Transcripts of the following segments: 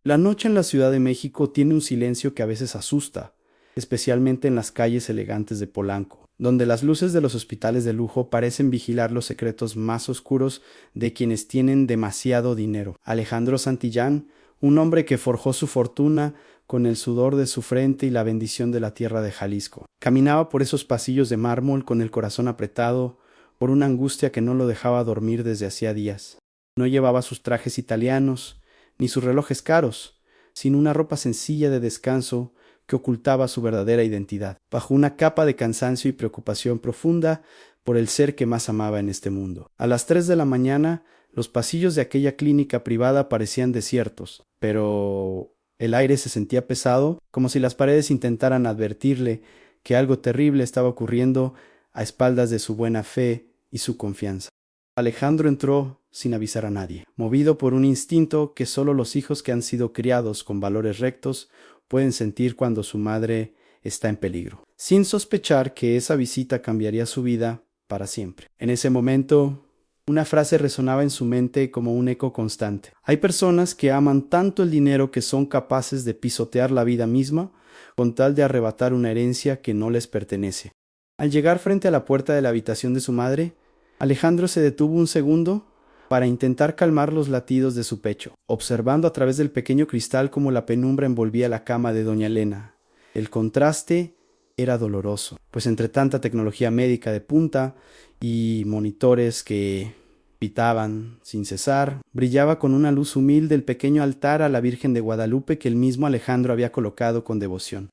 La noche en la Ciudad de México tiene un silencio que a veces asusta, especialmente en las calles elegantes de Polanco, donde las luces de los hospitales de lujo parecen vigilar los secretos más oscuros de quienes tienen demasiado dinero. Alejandro Santillán, un hombre que forjó su fortuna con el sudor de su frente y la bendición de la tierra de Jalisco. Caminaba por esos pasillos de mármol con el corazón apretado por una angustia que no lo dejaba dormir desde hacía días. No llevaba sus trajes italianos, ni sus relojes caros, sino una ropa sencilla de descanso que ocultaba su verdadera identidad, bajo una capa de cansancio y preocupación profunda por el ser que más amaba en este mundo. A las 3 de la mañana, los pasillos de aquella clínica privada parecían desiertos, pero el aire se sentía pesado, como si las paredes intentaran advertirle que algo terrible estaba ocurriendo a espaldas de su buena fe y su confianza. Alejandro entró sin avisar a nadie, movido por un instinto que solo los hijos que han sido criados con valores rectos pueden sentir cuando su madre está en peligro, sin sospechar que esa visita cambiaría su vida para siempre. En ese momento, una frase resonaba en su mente como un eco constante. Hay personas que aman tanto el dinero que son capaces de pisotear la vida misma con tal de arrebatar una herencia que no les pertenece. Al llegar frente a la puerta de la habitación de su madre, Alejandro se detuvo un segundo para intentar calmar los latidos de su pecho, observando a través del pequeño cristal cómo la penumbra envolvía la cama de doña Elena. El contraste era doloroso, pues entre tanta tecnología médica de punta y monitores que pitaban sin cesar, brillaba con una luz humilde el pequeño altar a la Virgen de Guadalupe que el mismo Alejandro había colocado con devoción.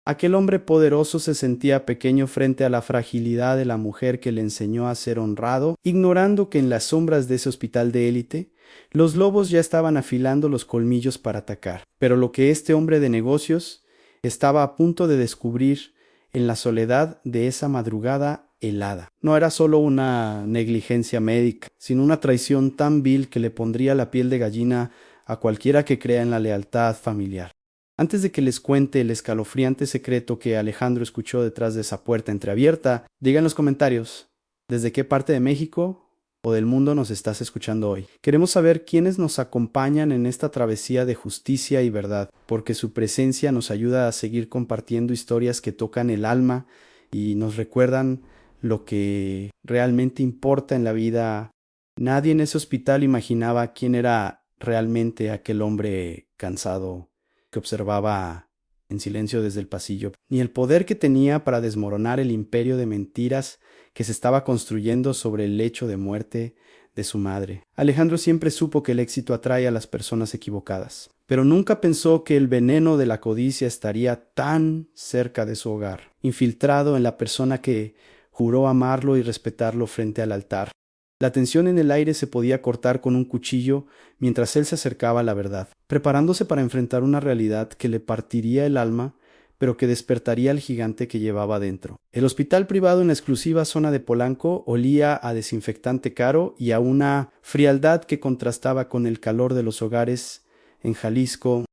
Aquel hombre poderoso se sentía pequeño frente a la fragilidad de la mujer que le enseñó a ser honrado, ignorando que en las sombras de ese hospital de élite, los lobos ya estaban afilando los colmillos para atacar. Pero lo que este hombre de negocios estaba a punto de descubrir en la soledad de esa madrugada helada no era solo una negligencia médica, sino una traición tan vil que le pondría la piel de gallina a cualquiera que crea en la lealtad familiar. Antes de que les cuente el escalofriante secreto que Alejandro escuchó detrás de esa puerta entreabierta, diga en los comentarios desde qué parte de México o del mundo nos estás escuchando hoy. Queremos saber quiénes nos acompañan en esta travesía de justicia y verdad, porque su presencia nos ayuda a seguir compartiendo historias que tocan el alma y nos recuerdan lo que realmente importa en la vida. Nadie en ese hospital imaginaba quién era realmente aquel hombre cansado que observaba en silencio desde el pasillo, ni el poder que tenía para desmoronar el imperio de mentiras que se estaba construyendo sobre el lecho de muerte de su madre. Alejandro siempre supo que el éxito atrae a las personas equivocadas, pero nunca pensó que el veneno de la codicia estaría tan cerca de su hogar, infiltrado en la persona que juró amarlo y respetarlo frente al altar. La tensión en el aire se podía cortar con un cuchillo mientras él se acercaba a la verdad, preparándose para enfrentar una realidad que le partiría el alma, pero que despertaría al gigante que llevaba dentro. El hospital privado en la exclusiva zona de Polanco olía a desinfectante caro y a una frialdad que contrastaba con el calor de los hogares en Jalisco.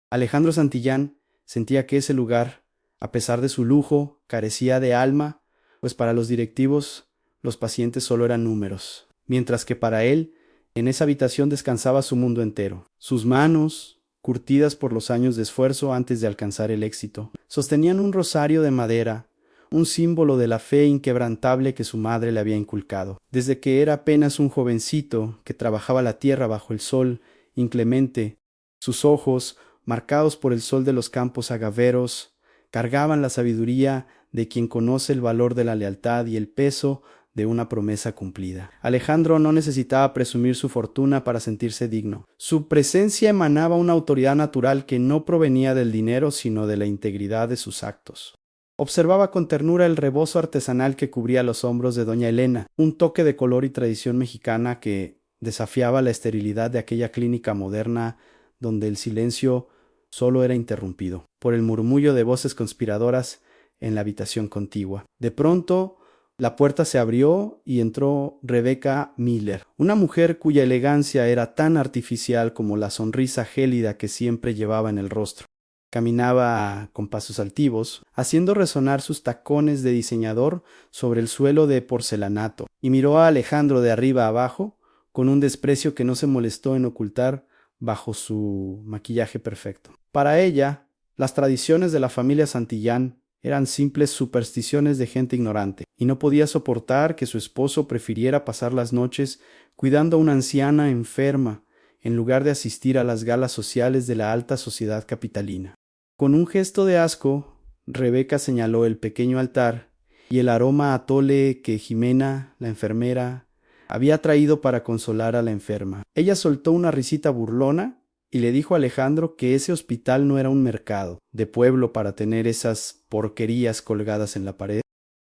Alejandro Santillán sentía que ese lugar, a pesar de su lujo, carecía de alma, pues para los directivos los pacientes solo eran números, mientras que para él, en esa habitación descansaba su mundo entero. Sus manos, curtidas por los años de esfuerzo antes de alcanzar el éxito, sostenían un rosario de madera, un símbolo de la fe inquebrantable que su madre le había inculcado. Desde que era apenas un jovencito que trabajaba la tierra bajo el sol inclemente, sus ojos, marcados por el sol de los campos agaveros, cargaban la sabiduría de quien conoce el valor de la lealtad y el peso de una promesa cumplida. Alejandro no necesitaba presumir su fortuna para sentirse digno. Su presencia emanaba una autoridad natural que no provenía del dinero, sino de la integridad de sus actos. Observaba con ternura el rebozo artesanal que cubría los hombros de doña Elena, un toque de color y tradición mexicana que desafiaba la esterilidad de aquella clínica moderna donde el silencio solo era interrumpido por el murmullo de voces conspiradoras en la habitación contigua. De pronto, la puerta se abrió y entró Rebecca Miller, una mujer cuya elegancia era tan artificial como la sonrisa gélida que siempre llevaba en el rostro. Caminaba con pasos altivos, haciendo resonar sus tacones de diseñador sobre el suelo de porcelanato, y miró a Alejandro de arriba abajo con un desprecio que no se molestó en ocultar bajo su maquillaje perfecto. Para ella, las tradiciones de la familia Santillán eran simples supersticiones de gente ignorante, y no podía soportar que su esposo prefiriera pasar las noches cuidando a una anciana enferma en lugar de asistir a las galas sociales de la alta sociedad capitalina. Con un gesto de asco, Rebeca señaló el pequeño altar y el aroma a atole que Jimena, la enfermera, había traído para consolar a la enferma. Ella soltó una risita burlona y le dijo a Alejandro que ese hospital no era un mercado de pueblo para tener esas porquerías colgadas en la pared.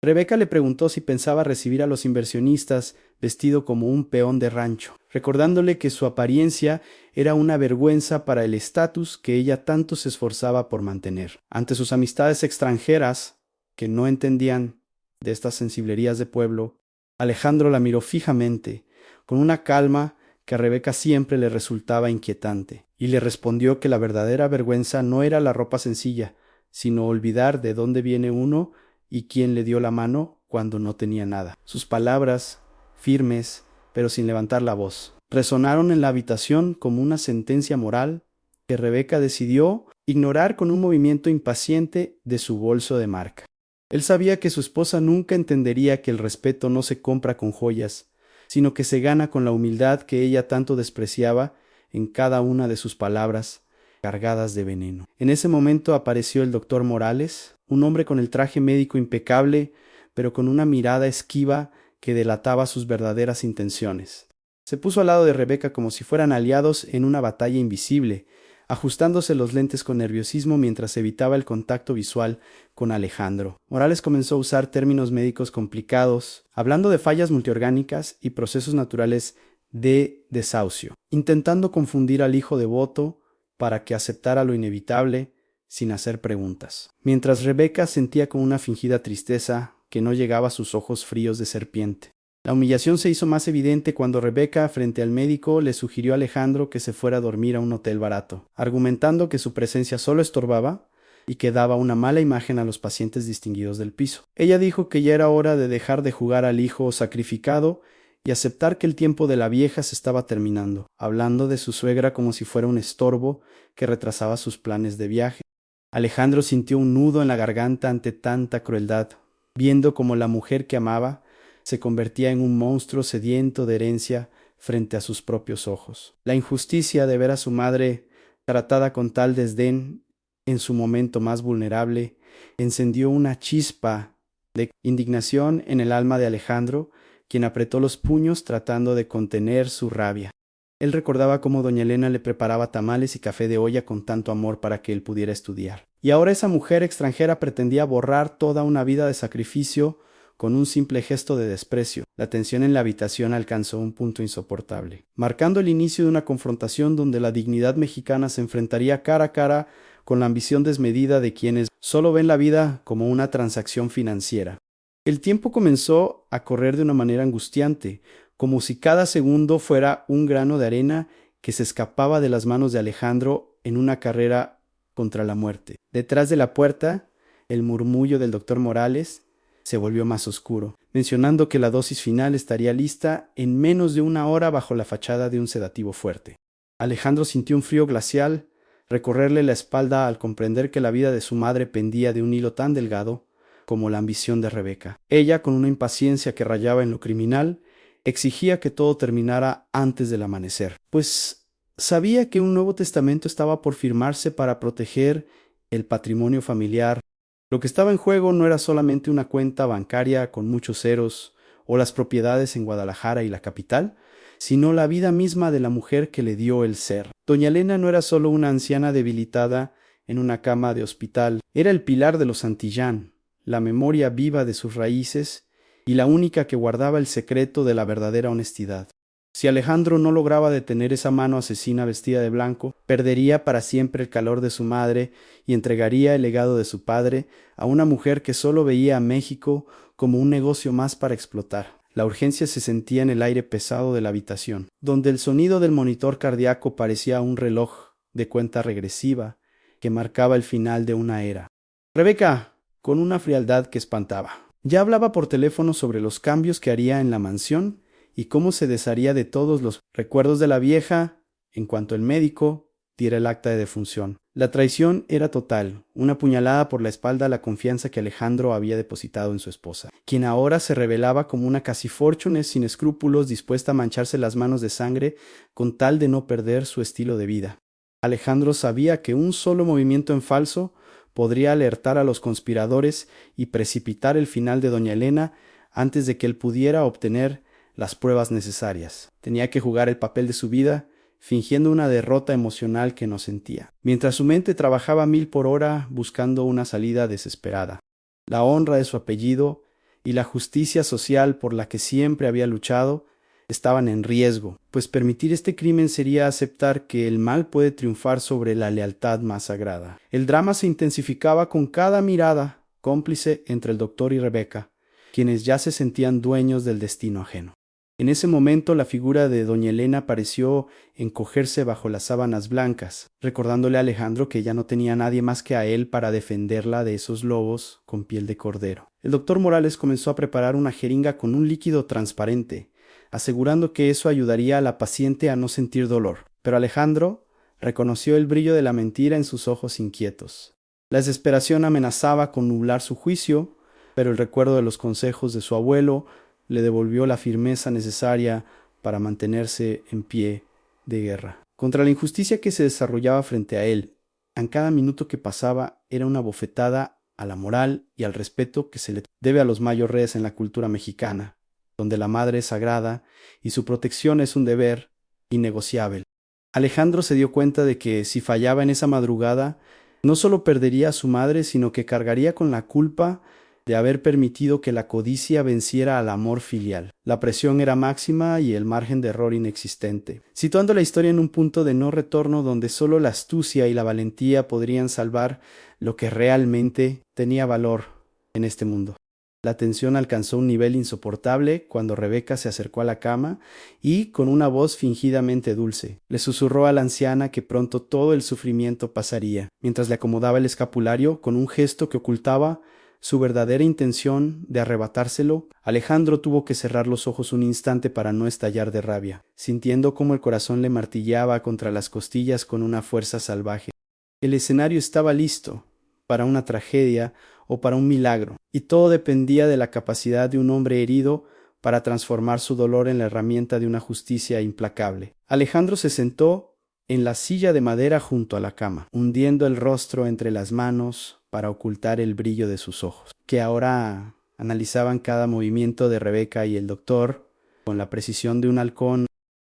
Rebeca le preguntó si pensaba recibir a los inversionistas vestido como un peón de rancho, recordándole que su apariencia era una vergüenza para el estatus que ella tanto se esforzaba por mantener. Ante sus amistades extranjeras, que no entendían de estas sensiblerías de pueblo, Alejandro la miró fijamente, con una calma que a Rebeca siempre le resultaba inquietante, y le respondió que la verdadera vergüenza no era la ropa sencilla, sino olvidar de dónde viene uno y quién le dio la mano cuando no tenía nada. Sus palabras, firmes, pero sin levantar la voz, resonaron en la habitación como una sentencia moral que Rebeca decidió ignorar con un movimiento impaciente de su bolso de marca. Él sabía que su esposa nunca entendería que el respeto no se compra con joyas, sino que se gana con la humildad que ella tanto despreciaba en cada una de sus palabras cargadas de veneno. En ese momento apareció el doctor Morales, un hombre con el traje médico impecable, pero con una mirada esquiva que delataba sus verdaderas intenciones. Se puso al lado de Rebeca como si fueran aliados en una batalla invisible, ajustándose los lentes con nerviosismo mientras evitaba el contacto visual con Alejandro. Morales comenzó a usar términos médicos complicados, hablando de fallas multiorgánicas y procesos naturales de desahucio, intentando confundir al hijo devoto para que aceptara lo inevitable sin hacer preguntas. Mientras Rebeca sentía con una fingida tristeza que no llegaba a sus ojos fríos de serpiente. La humillación se hizo más evidente cuando Rebeca, frente al médico, le sugirió a Alejandro que se fuera a dormir a un hotel barato, argumentando que su presencia solo estorbaba y que daba una mala imagen a los pacientes distinguidos del piso. Ella dijo que ya era hora de dejar de jugar al hijo sacrificado y aceptar que el tiempo de la vieja se estaba terminando, hablando de su suegra como si fuera un estorbo que retrasaba sus planes de viaje. Alejandro sintió un nudo en la garganta ante tanta crueldad, viendo como la mujer que amaba se convertía en un monstruo sediento de herencia frente a sus propios ojos. La injusticia de ver a su madre tratada con tal desdén en su momento más vulnerable encendió una chispa de indignación en el alma de Alejandro, quien apretó los puños tratando de contener su rabia. Él recordaba cómo doña Elena le preparaba tamales y café de olla con tanto amor para que él pudiera estudiar. Y ahora esa mujer extranjera pretendía borrar toda una vida de sacrificio con un simple gesto de desprecio. La tensión en la habitación alcanzó un punto insoportable, marcando el inicio de una confrontación donde la dignidad mexicana se enfrentaría cara a cara con la ambición desmedida de quienes solo ven la vida como una transacción financiera. El tiempo comenzó a correr de una manera angustiante, como si cada segundo fuera un grano de arena que se escapaba de las manos de Alejandro en una carrera contra la muerte. Detrás de la puerta, el murmullo del doctor Morales se volvió más oscuro, mencionando que la dosis final estaría lista en menos de una hora bajo la fachada de un sedativo fuerte. Alejandro sintió un frío glacial recorrerle la espalda al comprender que la vida de su madre pendía de un hilo tan delgado como la ambición de Rebeca. Ella, con una impaciencia que rayaba en lo criminal, exigía que todo terminara antes del amanecer, pues sabía que un Nuevo Testamento estaba por firmarse para proteger el patrimonio familiar. Lo que estaba en juego no era solamente una cuenta bancaria con muchos ceros o las propiedades en Guadalajara y la capital, sino la vida misma de la mujer que le dio el ser. Doña Elena no era solo una anciana debilitada en una cama de hospital, era el pilar de los Santillán, la memoria viva de sus raíces y la única que guardaba el secreto de la verdadera honestidad. Si Alejandro no lograba detener esa mano asesina vestida de blanco, perdería para siempre el calor de su madre y entregaría el legado de su padre a una mujer que solo veía a México como un negocio más para explotar. La urgencia se sentía en el aire pesado de la habitación, donde el sonido del monitor cardíaco parecía un reloj de cuenta regresiva que marcaba el final de una era. Rebeca, con una frialdad que espantaba, ya hablaba por teléfono sobre los cambios que haría en la mansión y cómo se desharía de todos los recuerdos de la vieja en cuanto el médico diera el acta de defunción. La traición era total, una puñalada por la espalda a la confianza que Alejandro había depositado en su esposa, quien ahora se revelaba como una casifortune sin escrúpulos, dispuesta a mancharse las manos de sangre con tal de no perder su estilo de vida. Alejandro sabía que un solo movimiento en falso podría alertar a los conspiradores y precipitar el final de doña Elena antes de que él pudiera obtener las pruebas necesarias. Tenía que jugar el papel de su vida, fingiendo una derrota emocional que no sentía, mientras su mente trabajaba a 1000 por hora buscando una salida desesperada. La honra de su apellido y la justicia social por la que siempre había luchado estaban en riesgo, pues permitir este crimen sería aceptar que el mal puede triunfar sobre la lealtad más sagrada. El drama se intensificaba con cada mirada cómplice entre el doctor y Rebeca, quienes ya se sentían dueños del destino ajeno. En ese momento la figura de doña Elena pareció encogerse bajo las sábanas blancas, recordándole a Alejandro que ya no tenía nadie más que a él para defenderla de esos lobos con piel de cordero. El doctor Morales comenzó a preparar una jeringa con un líquido transparente, asegurando que eso ayudaría a la paciente a no sentir dolor. Pero Alejandro reconoció el brillo de la mentira en sus ojos inquietos. La desesperación amenazaba con nublar su juicio, pero el recuerdo de los consejos de su abuelo le devolvió la firmeza necesaria para mantenerse en pie de guerra. Contra la injusticia que se desarrollaba frente a él, en cada minuto que pasaba era una bofetada a la moral y al respeto que se le debe a los mayores en la cultura mexicana, donde la madre es sagrada y su protección es un deber innegociable. Alejandro se dio cuenta de que si fallaba en esa madrugada, no solo perdería a su madre, sino que cargaría con la culpa de haber permitido que la codicia venciera al amor filial. La presión era máxima y el margen de error inexistente, situando la historia en un punto de no retorno donde solo la astucia y la valentía podrían salvar lo que realmente tenía valor en este mundo. La tensión alcanzó un nivel insoportable cuando Rebeca se acercó a la cama y, con una voz fingidamente dulce, le susurró a la anciana que pronto todo el sufrimiento pasaría, mientras le acomodaba el escapulario con un gesto que ocultaba su verdadera intención de arrebatárselo. Alejandro tuvo que cerrar los ojos un instante para no estallar de rabia, sintiendo cómo el corazón le martillaba contra las costillas con una fuerza salvaje. El escenario estaba listo para una tragedia o para un milagro, y todo dependía de la capacidad de un hombre herido para transformar su dolor en la herramienta de una justicia implacable. Alejandro se sentó en la silla de madera junto a la cama, hundiendo el rostro entre las manos para ocultar el brillo de sus ojos, que ahora analizaban cada movimiento de Rebeca y el doctor con la precisión de un halcón.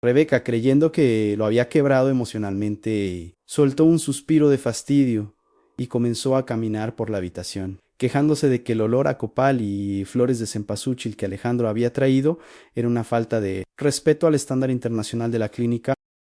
Rebeca, creyendo que lo había quebrado emocionalmente, soltó un suspiro de fastidio y comenzó a caminar por la habitación, quejándose de que el olor a copal y flores de cempasúchil que Alejandro había traído era una falta de respeto al estándar internacional de la clínica.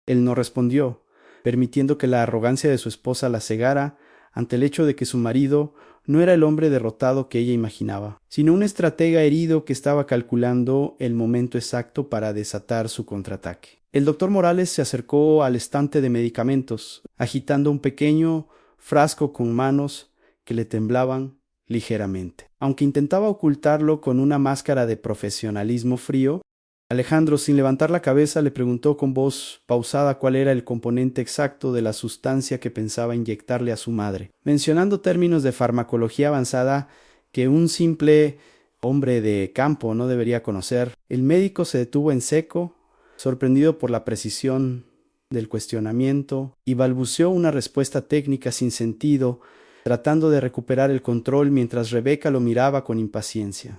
Él no respondió, permitiendo que la arrogancia de su esposa la cegara ante el hecho de que su marido no era el hombre derrotado que ella imaginaba, sino un estratega herido que estaba calculando el momento exacto para desatar su contraataque. El doctor Morales se acercó al estante de medicamentos, agitando un pequeño frasco con manos que le temblaban ligeramente. Aunque intentaba ocultarlo con una máscara de profesionalismo frío, Alejandro, sin levantar la cabeza, le preguntó con voz pausada cuál era el componente exacto de la sustancia que pensaba inyectarle a su madre, mencionando términos de farmacología avanzada que un simple hombre de campo no debería conocer. El médico se detuvo en seco, sorprendido por la precisión del cuestionamiento, y balbuceó una respuesta técnica sin sentido, tratando de recuperar el control mientras Rebeca lo miraba con impaciencia,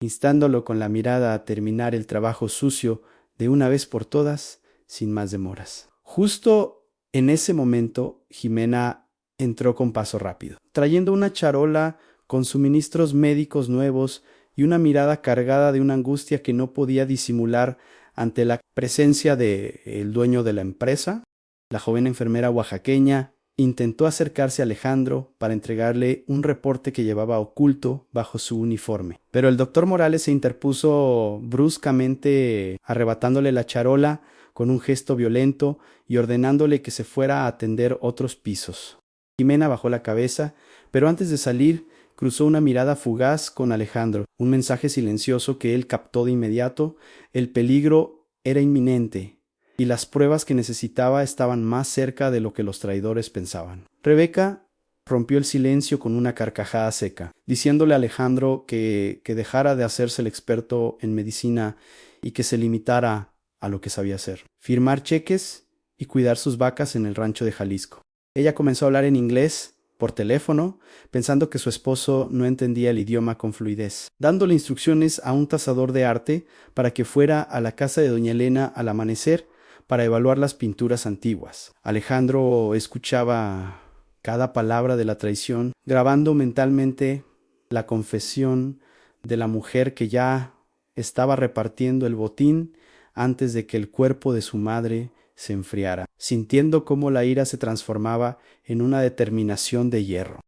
instándolo con la mirada a terminar el trabajo sucio de una vez por todas, sin más demoras. Justo en ese momento, Jimena entró con paso rápido, trayendo una charola con suministros médicos nuevos y una mirada cargada de una angustia que no podía disimular ante la presencia del dueño de la empresa. La joven enfermera oaxaqueña intentó acercarse a Alejandro para entregarle un reporte que llevaba oculto bajo su uniforme, pero el doctor Morales se interpuso bruscamente, arrebatándole la charola con un gesto violento y ordenándole que se fuera a atender otros pisos. Jimena bajó la cabeza, pero antes de salir cruzó una mirada fugaz con Alejandro, un mensaje silencioso que él captó de inmediato. El peligro era inminente, y las pruebas que necesitaba estaban más cerca de lo que los traidores pensaban. Rebeca rompió el silencio con una carcajada seca, diciéndole a Alejandro que dejara de hacerse el experto en medicina y que se limitara a lo que sabía hacer: firmar cheques y cuidar sus vacas en el rancho de Jalisco. Ella comenzó a hablar en inglés por teléfono, pensando que su esposo no entendía el idioma con fluidez, dándole instrucciones a un tasador de arte para que fuera a la casa de doña Elena al amanecer para evaluar las pinturas antiguas. Alejandro escuchaba cada palabra de la traición, grabando mentalmente la confesión de la mujer que ya estaba repartiendo el botín antes de que el cuerpo de su madre se enfriara, sintiendo cómo la ira se transformaba en una determinación de hierro.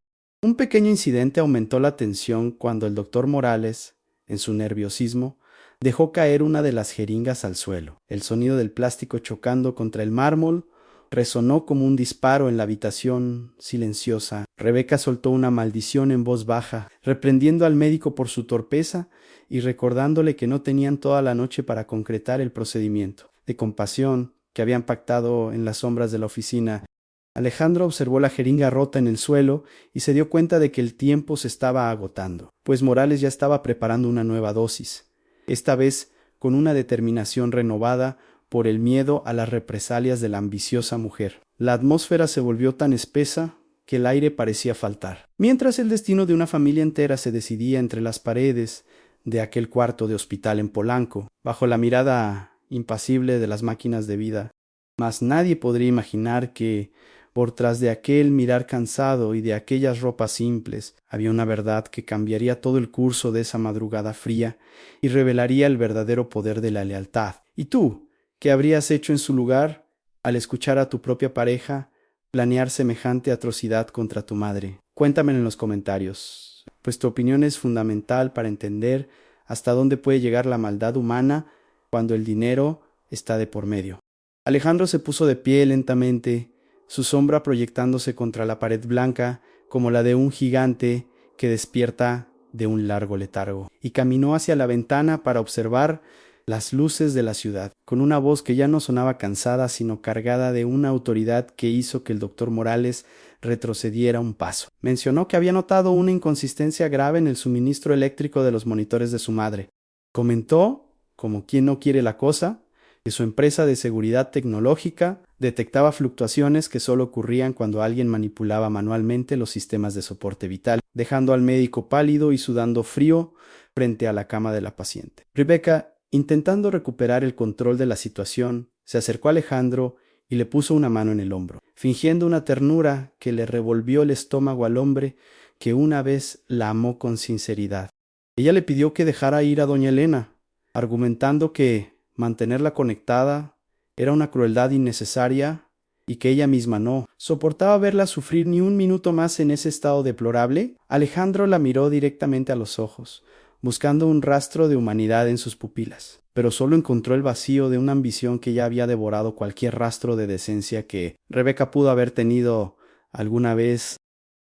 Un pequeño incidente aumentó la tensión cuando el doctor Morales, en su nerviosismo, dejó caer una de las jeringas al suelo. El sonido del plástico chocando contra el mármol resonó como un disparo en la habitación silenciosa. Rebeca soltó una maldición en voz baja, reprendiendo al médico por su torpeza y recordándole que no tenían toda la noche para concretar el procedimiento de compasión que habían pactado en las sombras de la oficina. Alejandro observó la jeringa rota en el suelo y se dio cuenta de que el tiempo se estaba agotando, pues Morales ya estaba preparando una nueva dosis, esta vez con una determinación renovada por el miedo a las represalias de la ambiciosa mujer. La atmósfera se volvió tan espesa que el aire parecía faltar. Mientras el destino de una familia entera se decidía entre las paredes de aquel cuarto de hospital en Polanco, bajo la mirada impasible de las máquinas de vida, mas nadie podría imaginar que, por tras de aquel mirar cansado y de aquellas ropas simples, había una verdad que cambiaría todo el curso de esa madrugada fría y revelaría el verdadero poder de la lealtad. ¿Y tú, qué habrías hecho en su lugar al escuchar a tu propia pareja planear semejante atrocidad contra tu madre? Cuéntamelo en los comentarios, pues tu opinión es fundamental para entender hasta dónde puede llegar la maldad humana cuando el dinero está de por medio. Alejandro se puso de pie lentamente, su sombra proyectándose contra la pared blanca como la de un gigante que despierta de un largo letargo, y caminó hacia la ventana para observar las luces de la ciudad, con una voz que ya no sonaba cansada, sino cargada de una autoridad que hizo que el doctor Morales retrocediera un paso. Mencionó que había notado una inconsistencia grave en el suministro eléctrico de los monitores de su madre. Comentó, como quien no quiere la cosa, que su empresa de seguridad tecnológica detectaba fluctuaciones que solo ocurrían cuando alguien manipulaba manualmente los sistemas de soporte vital, dejando al médico pálido y sudando frío frente a la cama de la paciente. Rebeca, intentando recuperar el control de la situación, se acercó a Alejandro y le puso una mano en el hombro, fingiendo una ternura que le revolvió el estómago al hombre que una vez la amó con sinceridad. Ella le pidió que dejara ir a doña Elena, argumentando que mantenerla conectada era una crueldad innecesaria y que ella misma no soportaba verla sufrir ni un minuto más en ese estado deplorable. Alejandro la miró directamente a los ojos, buscando un rastro de humanidad en sus pupilas, pero solo encontró el vacío de una ambición que ya había devorado cualquier rastro de decencia que Rebeca pudo haber tenido alguna vez.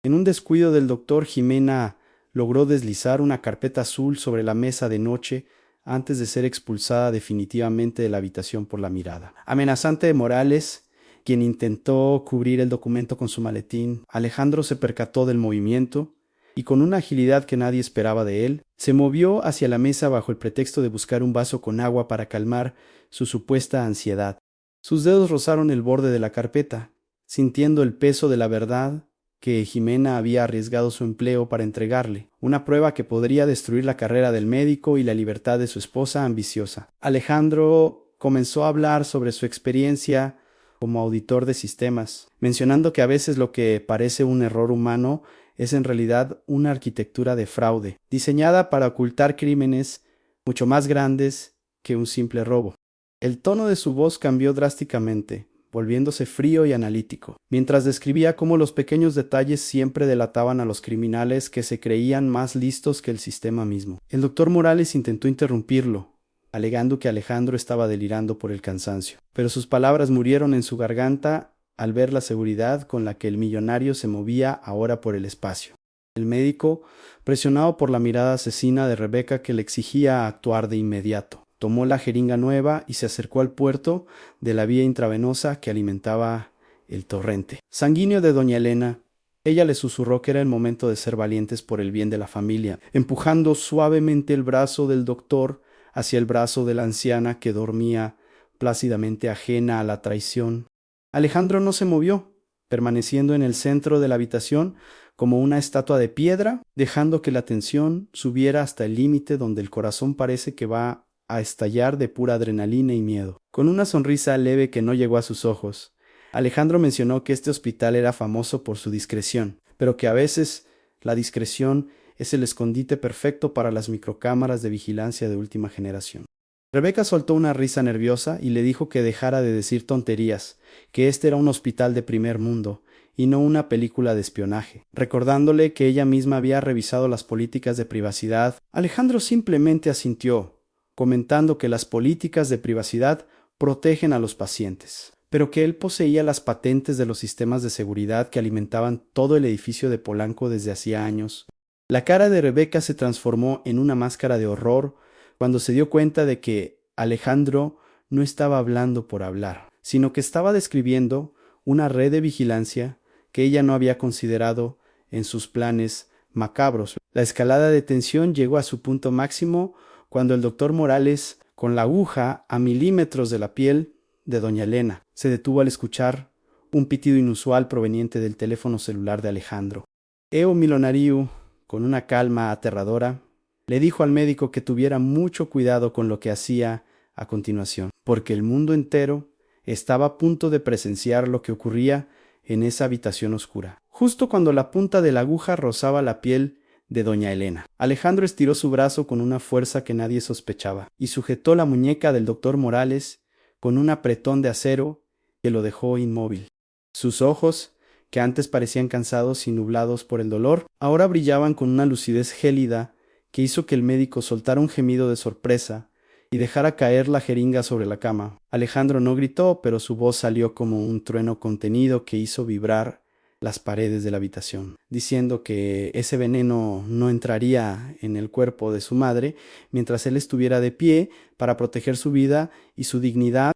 En un descuido del doctor, Jimena logró deslizar una carpeta azul sobre la mesa de noche antes de ser expulsada definitivamente de la habitación por la mirada amenazante de Morales, quien intentó cubrir el documento con su maletín. Alejandro se percató del movimiento y, con una agilidad que nadie esperaba de él, se movió hacia la mesa bajo el pretexto de buscar un vaso con agua para calmar su supuesta ansiedad. Sus dedos rozaron el borde de la carpeta, sintiendo el peso de la verdad que Jimena había arriesgado su empleo para entregarle, una prueba que podría destruir la carrera del médico y la libertad de su esposa ambiciosa. Alejandro comenzó a hablar sobre su experiencia como auditor de sistemas, mencionando que a veces lo que parece un error humano es en realidad una arquitectura de fraude, diseñada para ocultar crímenes mucho más grandes que un simple robo. El tono de su voz cambió drásticamente, volviéndose frío y analítico, mientras describía cómo los pequeños detalles siempre delataban a los criminales que se creían más listos que el sistema mismo. El doctor Morales intentó interrumpirlo, alegando que Alejandro estaba delirando por el cansancio, pero sus palabras murieron en su garganta al ver la seguridad con la que el millonario se movía ahora por el espacio. El médico, presionado por la mirada asesina de Rebeca que le exigía actuar de inmediato, tomó la jeringa nueva y se acercó al puerto de la vía intravenosa que alimentaba el torrente sanguíneo de doña Elena. Ella le susurró que era el momento de ser valientes por el bien de la familia, empujando suavemente el brazo del doctor hacia el brazo de la anciana que dormía plácidamente ajena a la traición. Alejandro no se movió, permaneciendo en el centro de la habitación como una estatua de piedra, dejando que la tensión subiera hasta el límite donde el corazón parece que va a estallar de pura adrenalina y miedo. Con una sonrisa leve que no llegó a sus ojos, Alejandro mencionó que este hospital era famoso por su discreción, pero que a veces la discreción es el escondite perfecto para las microcámaras de vigilancia de última generación. Rebeca soltó una risa nerviosa y le dijo que dejara de decir tonterías, que este era un hospital de primer mundo y no una película de espionaje. Recordándole que ella misma había revisado las políticas de privacidad, Alejandro simplemente asintió, comentando que las políticas de privacidad protegen a los pacientes, pero que él poseía las patentes de los sistemas de seguridad que alimentaban todo el edificio de Polanco desde hacía años. La cara de Rebeca se transformó en una máscara de horror cuando se dio cuenta de que Alejandro no estaba hablando por hablar, sino que estaba describiendo una red de vigilancia que ella no había considerado en sus planes macabros. La escalada de tensión llegó a su punto máximo cuando el doctor Morales, con la aguja a milímetros de la piel de doña Elena, se detuvo al escuchar un pitido inusual proveniente del teléfono celular de Alejandro. Eo Milonariu, con una calma aterradora, le dijo al médico que tuviera mucho cuidado con lo que hacía a continuación, porque el mundo entero estaba a punto de presenciar lo que ocurría en esa habitación oscura. Justo cuando la punta de la aguja rozaba la piel de doña Elena, Alejandro estiró su brazo con una fuerza que nadie sospechaba y sujetó la muñeca del doctor Morales con un apretón de acero que lo dejó inmóvil. Sus ojos, que antes parecían cansados y nublados por el dolor, ahora brillaban con una lucidez gélida que hizo que el médico soltara un gemido de sorpresa y dejara caer la jeringa sobre la cama. Alejandro no gritó, pero su voz salió como un trueno contenido que hizo vibrar las paredes de la habitación, diciendo que ese veneno no entraría en el cuerpo de su madre mientras él estuviera de pie para proteger su vida y su dignidad.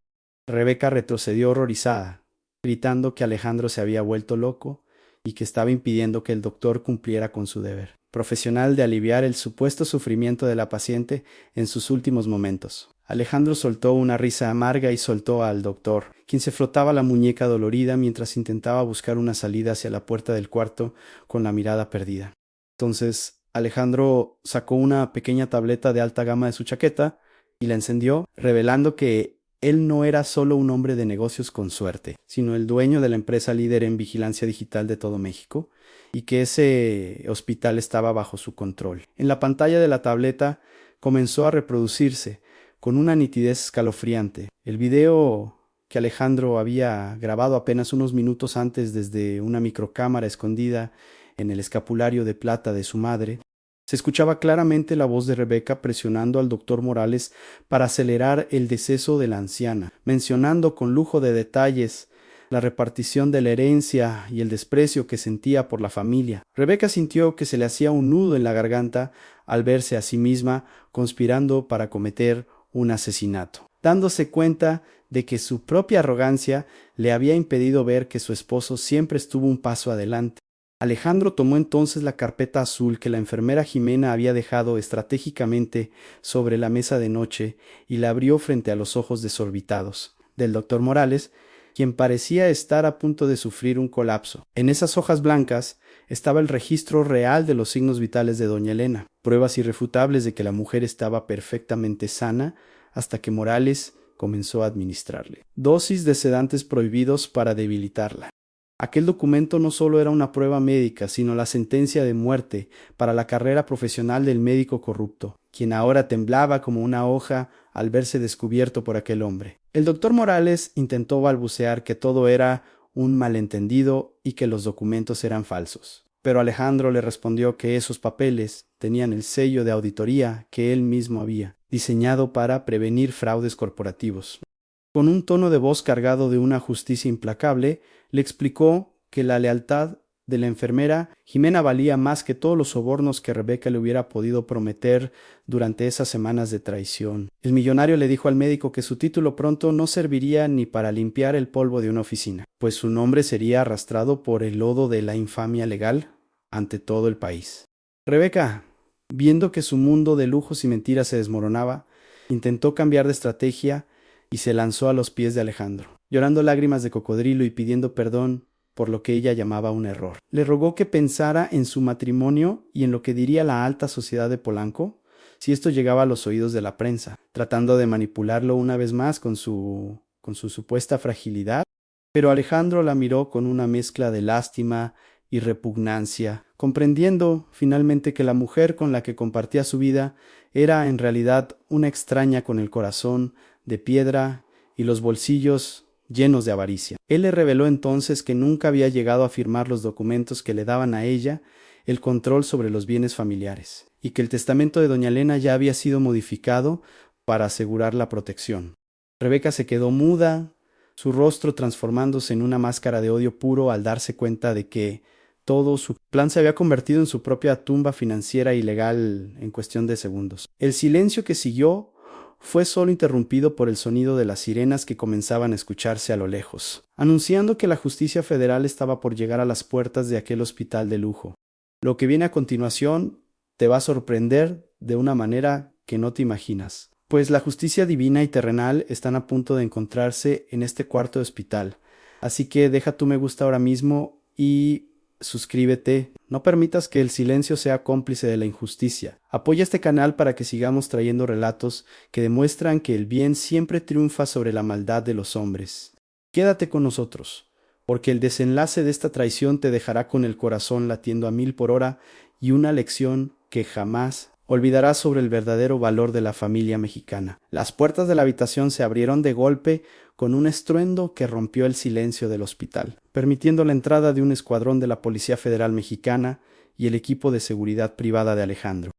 Rebeca retrocedió horrorizada, gritando que Alejandro se había vuelto loco y que estaba impidiendo que el doctor cumpliera con su deber profesional de aliviar el supuesto sufrimiento de la paciente en sus últimos momentos. Alejandro soltó una risa amarga y soltó al doctor, quien se frotaba la muñeca dolorida mientras intentaba buscar una salida hacia la puerta del cuarto con la mirada perdida. Entonces Alejandro sacó una pequeña tableta de alta gama de su chaqueta y la encendió, revelando que él no era solo un hombre de negocios con suerte, sino el dueño de la empresa líder en vigilancia digital de todo México, y que ese hospital estaba bajo su control. En la pantalla de la tableta comenzó a reproducirse, con una nitidez escalofriante, el video que Alejandro había grabado apenas unos minutos antes desde una microcámara escondida en el escapulario de plata de su madre. Se escuchaba claramente la voz de Rebeca presionando al doctor Morales para acelerar el deceso de la anciana, mencionando con lujo de detalles la repartición de la herencia y el desprecio que sentía por la familia. Rebeca sintió que se le hacía un nudo en la garganta al verse a sí misma conspirando para cometer un asesinato, dándose cuenta de que su propia arrogancia le había impedido ver que su esposo siempre estuvo un paso adelante. Alejandro tomó entonces la carpeta azul que la enfermera Jimena había dejado estratégicamente sobre la mesa de noche y la abrió frente a los ojos desorbitados del doctor Morales, quien parecía estar a punto de sufrir un colapso. En esas hojas blancas estaba el registro real de los signos vitales de doña Elena, pruebas irrefutables de que la mujer estaba perfectamente sana hasta que Morales comenzó a administrarle dosis de sedantes prohibidos para debilitarla. Aquel documento no solo era una prueba médica, sino la sentencia de muerte para la carrera profesional del médico corrupto, quien ahora temblaba como una hoja al verse descubierto por aquel hombre. El doctor Morales intentó balbucear que todo era un malentendido y que los documentos eran falsos, pero Alejandro le respondió que esos papeles tenían el sello de auditoría que él mismo había diseñado para prevenir fraudes corporativos. Con un tono de voz cargado de una justicia implacable, le explicó que la lealtad de la enfermera, Jimena valía más que todos los sobornos que Rebeca le hubiera podido prometer durante esas semanas de traición. El millonario le dijo al médico que su título pronto no serviría ni para limpiar el polvo de una oficina, pues su nombre sería arrastrado por el lodo de la infamia legal ante todo el país. Rebeca, viendo que su mundo de lujos y mentiras se desmoronaba, intentó cambiar de estrategia y se lanzó a los pies de Alejandro, llorando lágrimas de cocodrilo y pidiendo perdón por lo que ella llamaba un error. Le rogó que pensara en su matrimonio y en lo que diría la alta sociedad de Polanco si esto llegaba a los oídos de la prensa, tratando de manipularlo una vez más con su supuesta fragilidad. Pero Alejandro la miró con una mezcla de lástima y repugnancia, comprendiendo finalmente que la mujer con la que compartía su vida era en realidad una extraña con el corazón de piedra y los bolsillos llenos de avaricia. Él le reveló entonces que nunca había llegado a firmar los documentos que le daban a ella el control sobre los bienes familiares, y que el testamento de doña Elena ya había sido modificado para asegurar la protección. Rebeca se quedó muda, su rostro transformándose en una máscara de odio puro al darse cuenta de que todo su plan se había convertido en su propia tumba financiera y legal en cuestión de segundos. El silencio que siguió fue solo interrumpido por el sonido de las sirenas que comenzaban a escucharse a lo lejos, anunciando que la justicia federal estaba por llegar a las puertas de aquel hospital de lujo. Lo que viene a continuación te va a sorprender de una manera que no te imaginas, pues la justicia divina y terrenal están a punto de encontrarse en este cuarto de hospital. Así que deja tu me gusta ahora mismo y suscríbete. No permitas que el silencio sea cómplice de la injusticia. Apoya este canal para que sigamos trayendo relatos que demuestran que el bien siempre triunfa sobre la maldad de los hombres. Quédate con nosotros, porque el desenlace de esta traición te dejará con el corazón latiendo a 1000 por hora y una lección que jamás olvidarás sobre el verdadero valor de la familia mexicana. Las puertas de la habitación se abrieron de golpe con un estruendo que rompió el silencio del hospital, permitiendo la entrada de un escuadrón de la Policía Federal Mexicana y el equipo de seguridad privada de Alejandro.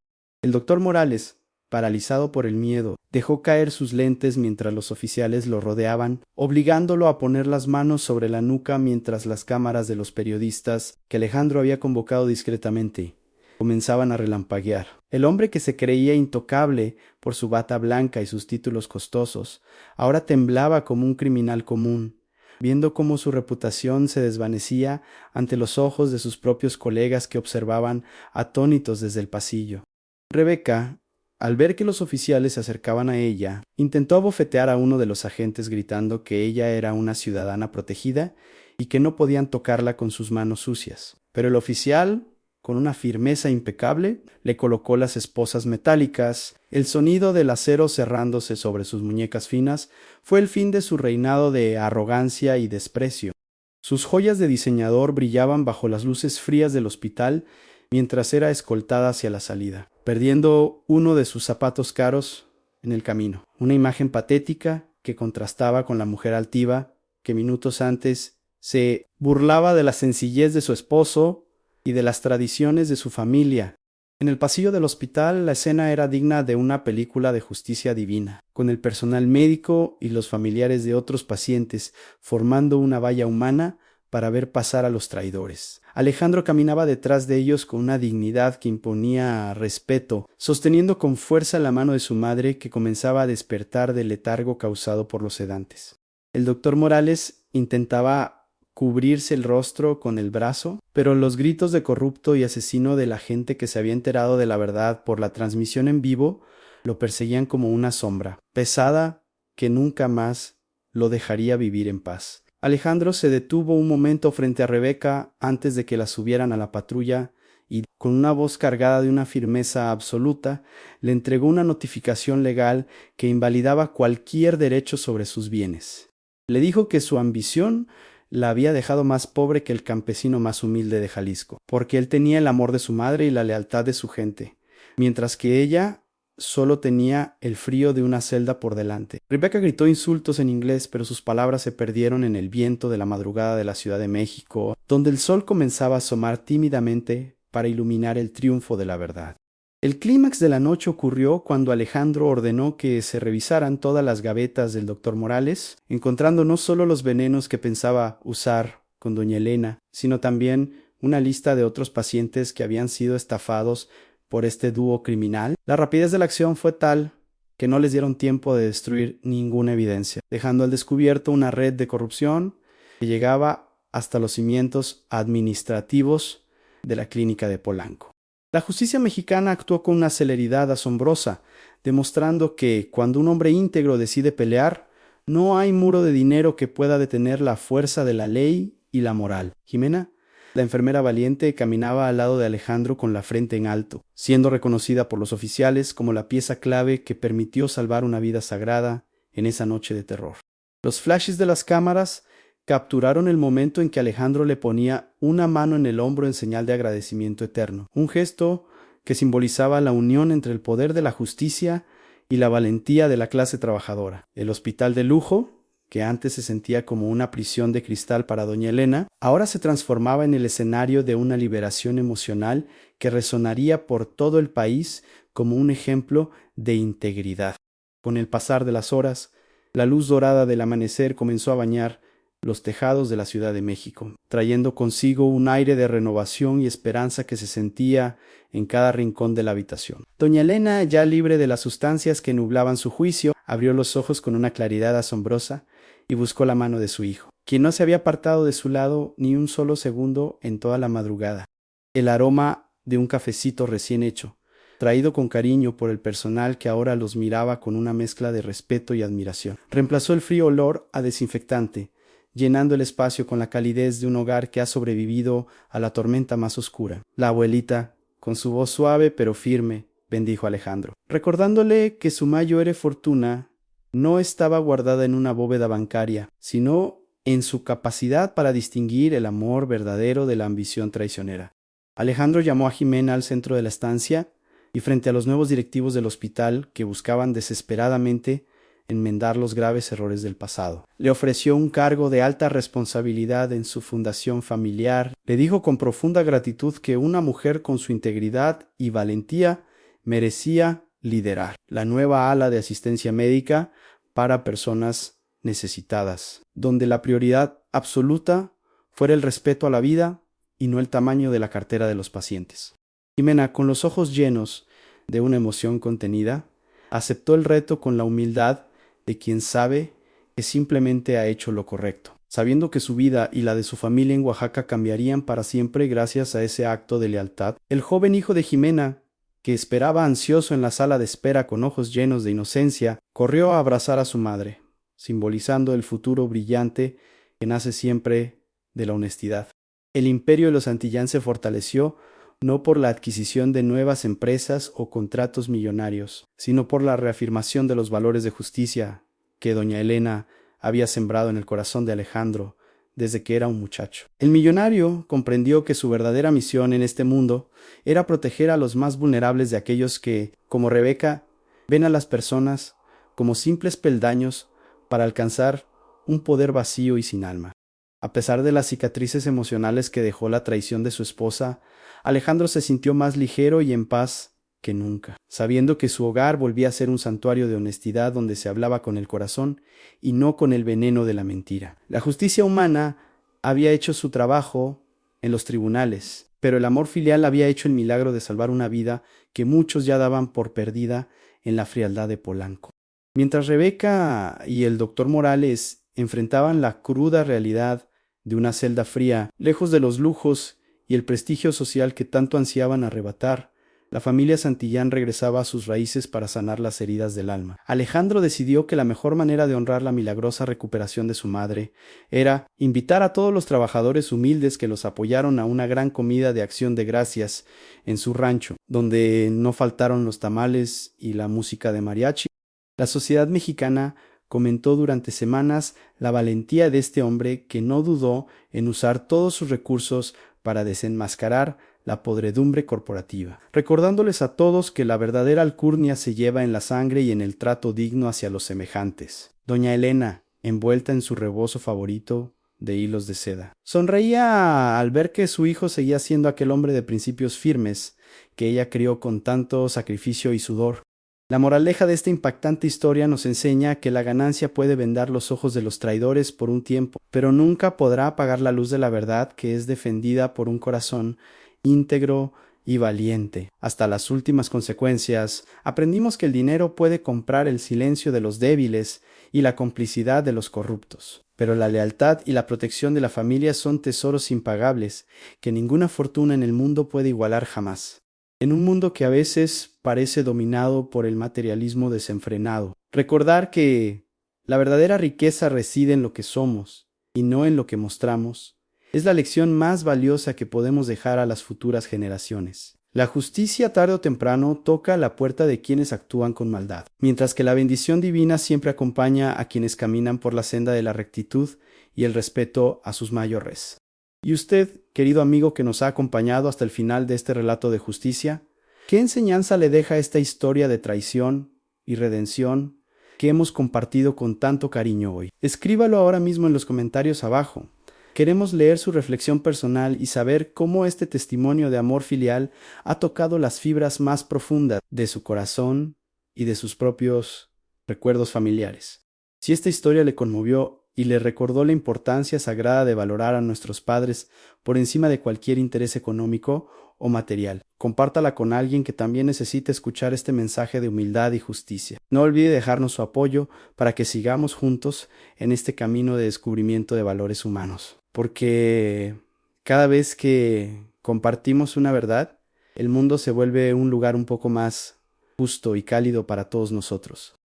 El doctor Morales, paralizado por el miedo, dejó caer sus lentes mientras los oficiales lo rodeaban, obligándolo a poner las manos sobre la nuca mientras las cámaras de los periodistas, que Alejandro había convocado discretamente, comenzaban a relampaguear. El hombre que se creía intocable por su bata blanca y sus títulos costosos, ahora temblaba como un criminal común, viendo cómo su reputación se desvanecía ante los ojos de sus propios colegas que observaban atónitos desde el pasillo. Rebeca, al ver que los oficiales se acercaban a ella, intentó abofetear a uno de los agentes gritando que ella era una ciudadana protegida y que no podían tocarla con sus manos sucias. Pero el oficial, con una firmeza impecable, le colocó las esposas metálicas. El sonido del acero cerrándose sobre sus muñecas finas fue el fin de su reinado de arrogancia y desprecio. Sus joyas de diseñador brillaban bajo las luces frías del hospital mientras era escoltada hacia la salida, perdiendo uno de sus zapatos caros en el camino. Una imagen patética que contrastaba con la mujer altiva que minutos antes se burlaba de la sencillez de su esposo y de las tradiciones de su familia. En el pasillo del hospital la escena era digna de una película de justicia divina, con el personal médico y los familiares de otros pacientes formando una valla humana para ver pasar a los traidores. Alejandro caminaba detrás de ellos con una dignidad que imponía respeto, sosteniendo con fuerza la mano de su madre que comenzaba a despertar del letargo causado por los sedantes. El doctor Morales intentaba cubrirse el rostro con el brazo, pero los gritos de corrupto y asesino de la gente que se había enterado de la verdad por la transmisión en vivo lo perseguían como una sombra pesada que nunca más lo dejaría vivir en paz. Alejandro se detuvo un momento frente a Rebeca antes de que la subieran a la patrulla y, con una voz cargada de una firmeza absoluta, le entregó una notificación legal que invalidaba cualquier derecho sobre sus bienes. Le dijo que su ambición la había dejado más pobre que el campesino más humilde de Jalisco, porque él tenía el amor de su madre y la lealtad de su gente, mientras que ella solo tenía el frío de una celda por delante. Rebeca gritó insultos en inglés, pero sus palabras se perdieron en el viento de la madrugada de la Ciudad de México, donde el sol comenzaba a asomar tímidamente para iluminar el triunfo de la verdad. El clímax de la noche ocurrió cuando Alejandro ordenó que se revisaran todas las gavetas del doctor Morales, encontrando no solo los venenos que pensaba usar con doña Elena, sino también una lista de otros pacientes que habían sido estafados por este dúo criminal. La rapidez de la acción fue tal que no les dieron tiempo de destruir ninguna evidencia, dejando al descubierto una red de corrupción que llegaba hasta los cimientos administrativos de la clínica de Polanco. La justicia mexicana actuó con una celeridad asombrosa, demostrando que cuando un hombre íntegro decide pelear, no hay muro de dinero que pueda detener la fuerza de la ley y la moral. Jimena, la enfermera valiente, caminaba al lado de Alejandro con la frente en alto, siendo reconocida por los oficiales como la pieza clave que permitió salvar una vida sagrada en esa noche de terror. Los flashes de las cámaras capturaron el momento en que Alejandro le ponía una mano en el hombro en señal de agradecimiento eterno, un gesto que simbolizaba la unión entre el poder de la justicia y la valentía de la clase trabajadora. El hospital de lujo, que antes se sentía como una prisión de cristal para doña Elena, ahora se transformaba en el escenario de una liberación emocional que resonaría por todo el país como un ejemplo de integridad. Con el pasar de las horas, la luz dorada del amanecer comenzó a bañar los tejados de la Ciudad de México, trayendo consigo un aire de renovación y esperanza que se sentía en cada rincón de la habitación. Doña Elena, ya libre de las sustancias que nublaban su juicio, abrió los ojos con una claridad asombrosa y buscó la mano de su hijo, quien no se había apartado de su lado ni un solo segundo en toda la madrugada. El aroma de un cafecito recién hecho, traído con cariño por el personal que ahora los miraba con una mezcla de respeto y admiración, reemplazó el frío olor a desinfectante, llenando el espacio con la calidez de un hogar que ha sobrevivido a la tormenta más oscura. La abuelita, con su voz suave pero firme, bendijo a Alejandro, recordándole que su mayor fortuna no estaba guardada en una bóveda bancaria, sino en su capacidad para distinguir el amor verdadero de la ambición traicionera. Alejandro llamó a Jimena al centro de la estancia y frente a los nuevos directivos del hospital que buscaban desesperadamente enmendar los graves errores del pasado. Le ofreció un cargo de alta responsabilidad en su fundación familiar. Le dijo con profunda gratitud que una mujer con su integridad y valentía merecía liderar la nueva ala de asistencia médica para personas necesitadas, donde la prioridad absoluta fuera el respeto a la vida y no el tamaño de la cartera de los pacientes. Jimena, con los ojos llenos de una emoción contenida, aceptó el reto con la humildad de quien sabe que simplemente ha hecho lo correcto, sabiendo que su vida y la de su familia en Oaxaca cambiarían para siempre gracias a ese acto de lealtad. El joven hijo de Jimena, que esperaba ansioso en la sala de espera con ojos llenos de inocencia, corrió a abrazar a su madre, simbolizando el futuro brillante que nace siempre de la honestidad. El imperio de los Santillán se fortaleció no por la adquisición de nuevas empresas o contratos millonarios, sino por la reafirmación de los valores de justicia que doña Elena había sembrado en el corazón de Alejandro desde que era un muchacho. El millonario comprendió que su verdadera misión en este mundo era proteger a los más vulnerables de aquellos que, como Rebeca, ven a las personas como simples peldaños para alcanzar un poder vacío y sin alma. A pesar de las cicatrices emocionales que dejó la traición de su esposa, Alejandro se sintió más ligero y en paz que nunca, sabiendo que su hogar volvía a ser un santuario de honestidad donde se hablaba con el corazón y no con el veneno de la mentira. La justicia humana había hecho su trabajo en los tribunales, pero el amor filial había hecho el milagro de salvar una vida que muchos ya daban por perdida en la frialdad de Polanco. Mientras Rebeca y el doctor Morales enfrentaban la cruda realidad de una celda fría, lejos de los lujos y el prestigio social que tanto ansiaban arrebatar, la familia Santillán regresaba a sus raíces para sanar las heridas del alma. Alejandro decidió que la mejor manera de honrar la milagrosa recuperación de su madre era invitar a todos los trabajadores humildes que los apoyaron a una gran comida de acción de gracias en su rancho, donde no faltaron los tamales y la música de mariachi. La sociedad mexicana comentó durante semanas la valentía de este hombre que no dudó en usar todos sus recursos para desenmascarar la podredumbre corporativa, recordándoles a todos que la verdadera alcurnia se lleva en la sangre y en el trato digno hacia los semejantes. Doña Elena, envuelta en su rebozo favorito de hilos de seda, sonreía al ver que su hijo seguía siendo aquel hombre de principios firmes que ella crió con tanto sacrificio y sudor. La moraleja de esta impactante historia nos enseña que la ganancia puede vendar los ojos de los traidores por un tiempo, pero nunca podrá apagar la luz de la verdad que es defendida por un corazón íntegro y valiente. Hasta las últimas consecuencias, aprendimos que el dinero puede comprar el silencio de los débiles y la complicidad de los corruptos. Pero la lealtad y la protección de la familia son tesoros impagables que ninguna fortuna en el mundo puede igualar jamás. En un mundo que a veces parece dominado por el materialismo desenfrenado, recordar que la verdadera riqueza reside en lo que somos y no en lo que mostramos, es la lección más valiosa que podemos dejar a las futuras generaciones. La justicia tarde o temprano toca la puerta de quienes actúan con maldad, mientras que la bendición divina siempre acompaña a quienes caminan por la senda de la rectitud y el respeto a sus mayores. ¿Y usted, querido amigo que nos ha acompañado hasta el final de este relato de justicia? ¿Qué enseñanza le deja esta historia de traición y redención que hemos compartido con tanto cariño hoy? Escríbalo ahora mismo en los comentarios abajo. Queremos leer su reflexión personal y saber cómo este testimonio de amor filial ha tocado las fibras más profundas de su corazón y de sus propios recuerdos familiares. Si esta historia le conmovió y le recordó la importancia sagrada de valorar a nuestros padres por encima de cualquier interés económico o material, compártala con alguien que también necesite escuchar este mensaje de humildad y justicia. No olvide dejarnos su apoyo para que sigamos juntos en este camino de descubrimiento de valores humanos. Porque cada vez que compartimos una verdad, el mundo se vuelve un lugar un poco más justo y cálido para todos nosotros.